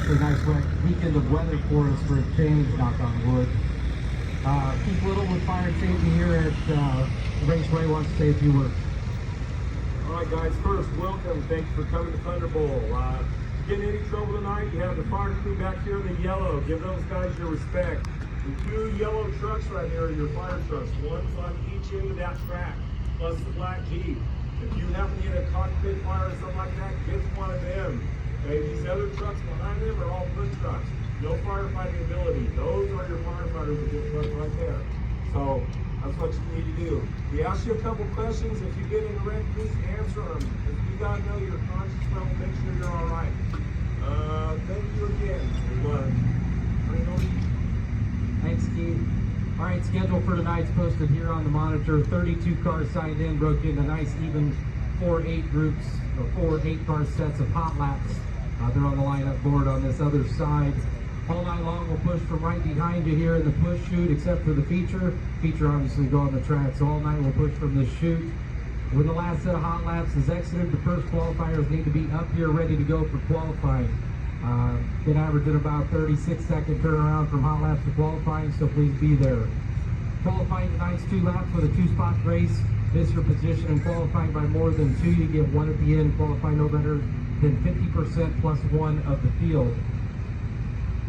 actually a nice weekend of weather for us for a change, knock on wood. Keith Little with Fire Safety here at Raceway wants to say a few words. All right, guys, first, welcome. Thanks for coming to Thunderbowl. Getting any trouble tonight, you have the fire crew back here in the yellow. Give those guys your respect. The two yellow trucks right here are your fire trucks. One's on each end of that track, plus the black Jeep. If you happen to get a cockpit fire or something like that, get one of them. Okay, these other trucks behind them are all foot trucks. No firefighting ability. Those are your firefighters with this truck right there. So that's what you need to do. We ask you a couple questions. If you get in a wreck, please answer them. If you gotta know your conscious level, make sure you're all right. Thank you again. Thanks, Keith. All right, schedule for tonight's posted here on the monitor. 32 cars signed in, broke into nice even 4-8 groups, or 4 8-car sets of hot laps. They're on the lineup board on this other side. All night long, we'll push from right behind you here in the push chute, except for the feature. Feature obviously go on the track, so all night we'll push from this chute. When the last set of hot laps is exited, the first qualifiers need to be up here ready to go for qualifying. Been averaging about 36-second turnaround from hot laps to qualifying, so please be there. Qualifying tonight's 2 laps with a 2-spot race. Miss your position in qualifying by more than 2, you get 1 at the end. Qualify no better than 50% plus 1 of the field.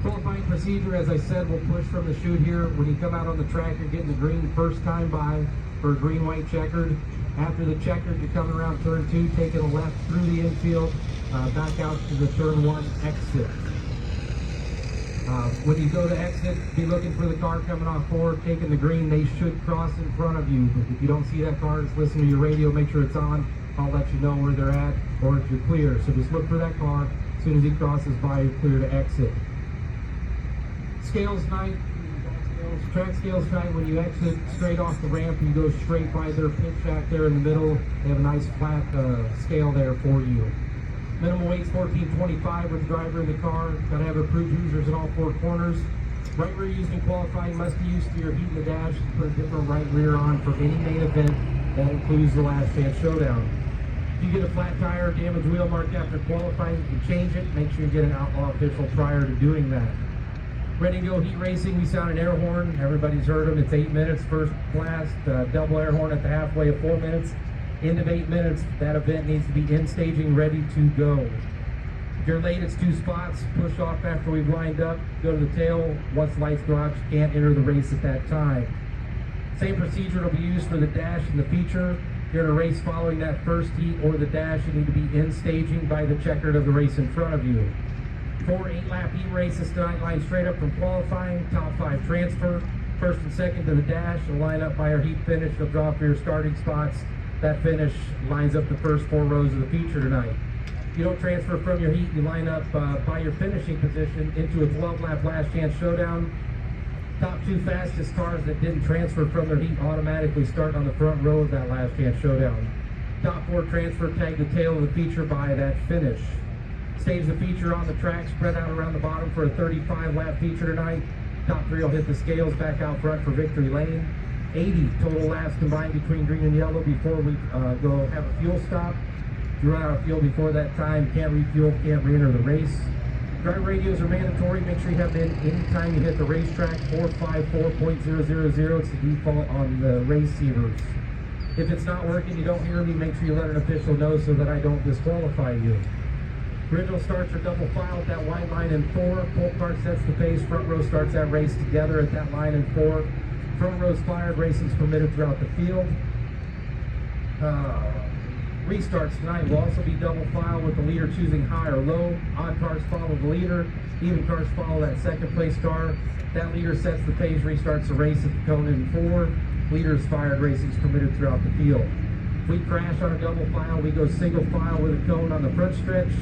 Qualifying procedure, as I said, we'll push from the chute here. When you come out on the track, you're getting the green first time by for green-white checkered. After the checkered, you're coming around turn 2, taking a left through the infield, back out to the turn 1 exit. When you go to exit, be looking for the car coming off forward, taking the green. They should cross in front of you. If you don't see that car, just listen to your radio, make sure it's on. I'll let you know where they're at, or if you're clear. So just look for that car. As soon as he crosses by, you're clear to exit. Scales night, track scales night, when you exit straight off the ramp, you go straight by their pit shack there in the middle. They have a nice flat scale there for you. Minimum weight's 1425 with the driver in the car. Got to have approved users in all 4 corners. Right rear used in qualifying must be used to your heat in the dash to put a different right rear on for any main event. That includes the last chance showdown. If you get a flat tire or damaged wheel marked after qualifying, you can change it. Make sure you get an Outlaw official prior to doing that. Ready to go heat racing, we sound an air horn. Everybody's heard them. It's 8 minutes, first blast, double air horn at the halfway of 4 minutes. End of 8 minutes, that event needs to be in staging, ready to go. If you're late, it's 2 spots. Push off after we've lined up, go to the tail. Once lights go out, you can't enter the race at that time. Same procedure will be used for the dash and the feature. If you're in a race following that first heat or the dash, you need to be in staging by the checkered of the race in front of you. 4 8-lap heat races tonight, line straight up from qualifying. Top 5 transfer. First and second to the dash. You'll line up by your heat finish. You'll draw for your starting spots. That finish lines up the first 4 rows of the feature tonight. If you don't transfer from your heat, you line up by your finishing position into a 12-lap last chance showdown. Top 2 fastest cars that didn't transfer from their heat automatically start on the front row of that last chance showdown. Top 4 transfer tag the tail of the feature by that finish. Stage the feature on the track, spread out around the bottom for a 35-lap feature tonight. Top 3 will hit the scales back out front for victory lane. 80 total laps combined between green and yellow before we go have a fuel stop. If you run out of fuel before that time, can't refuel, can't re-enter the race. Driver radios are mandatory. Make sure you have them in anytime you hit the racetrack. 454.000. It's the default on the receivers. If it's not working, you don't hear me, make sure you let an official know so that I don't disqualify you. Original starts are double file at that white line in 4. Pull cart sets the pace. Front row starts that race together at that line in 4. Front row's fired. Racing's permitted throughout the field. Restarts tonight will also be double file with the leader choosing high or low. Odd cars follow the leader. Even cars follow that second place car. That leader sets the pace, restarts the race at the cone in 4. Leader's fired. Racing's permitted throughout the field. If we crash on a double file, we go single file with a cone on the front stretch.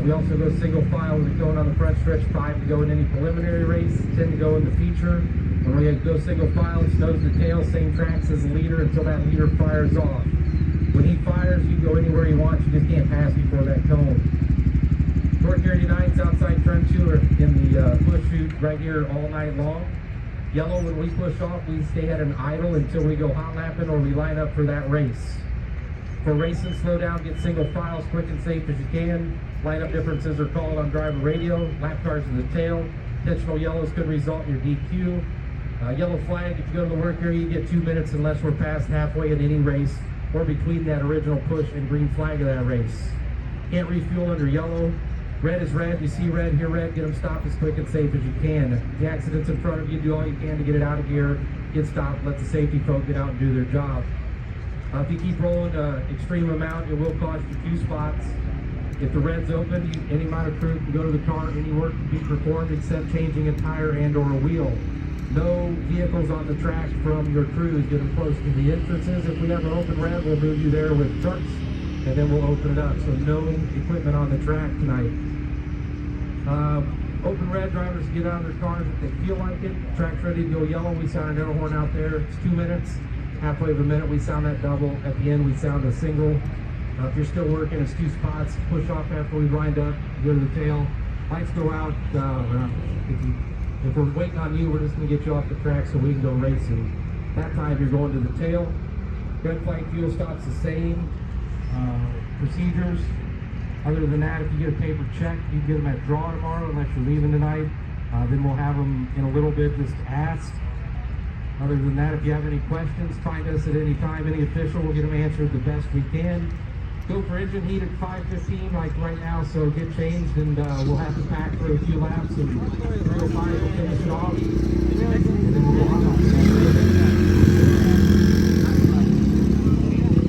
We also go single file with a cone on the front stretch. 5 to go in any preliminary race, 10 to go in the feature. When we go single file, it's nose to tail, same tracks as the leader until that leader fires off. When he fires, you go anywhere you want. You just can't pass before that cone. Torque area tonight's outside turn 2 or in the push chute right here all night long. Yellow, when we push off, we stay at an idle until we go hot lapping or we line up for that race. For racing, slow down, get single file as quick and safe as you can. Lineup differences are called on driver radio. Lap cars in the tail. Intentional yellows could result in your DQ. Yellow flag, if you go to the work area, you get 2 minutes unless we're past halfway in any race or between that original push and green flag of that race. Can't refuel under yellow. Red is red. You see red, hear red, get them stopped as quick and safe as you can. If the accident's in front of you, do all you can to get it out of gear, get stopped, let the safety folk get out and do their job. If you keep rolling extreme amount, it will cost you 2 spots. If the red's open, any amount of crew can go to the car, any work can be performed except changing a tire and or a wheel. No vehicles on the track from your crews. Get them close to the entrances. If we have an open red, we'll move you there with trucks, and then we'll open it up. So no equipment on the track tonight. Open red, drivers get out of their cars if they feel like it. Track's ready to go yellow. We sound an air horn out there. It's 2 minutes. Halfway of a minute, we sound that double. At the end, we sound a single. If you're still working, it's 2 spots. Push off after we wind up. Go to the tail. Lights go out. If we're waiting on you, we're just going to get you off the track so we can go racing. That time, you're going to the tail. Red flag fuel stops the same. Procedures. Other than that, if you get a paper check, you can get them at draw tomorrow unless you're leaving tonight. Then we'll have them in a little bit just asked. Other than that, if you have any questions, find us at any time. Any official, we'll get them answered the best we can. Go for engine heat at 5:15 like right now, so get changed and we'll have to pack for a few laps and 3:05 will finish it off. And then we'll go on.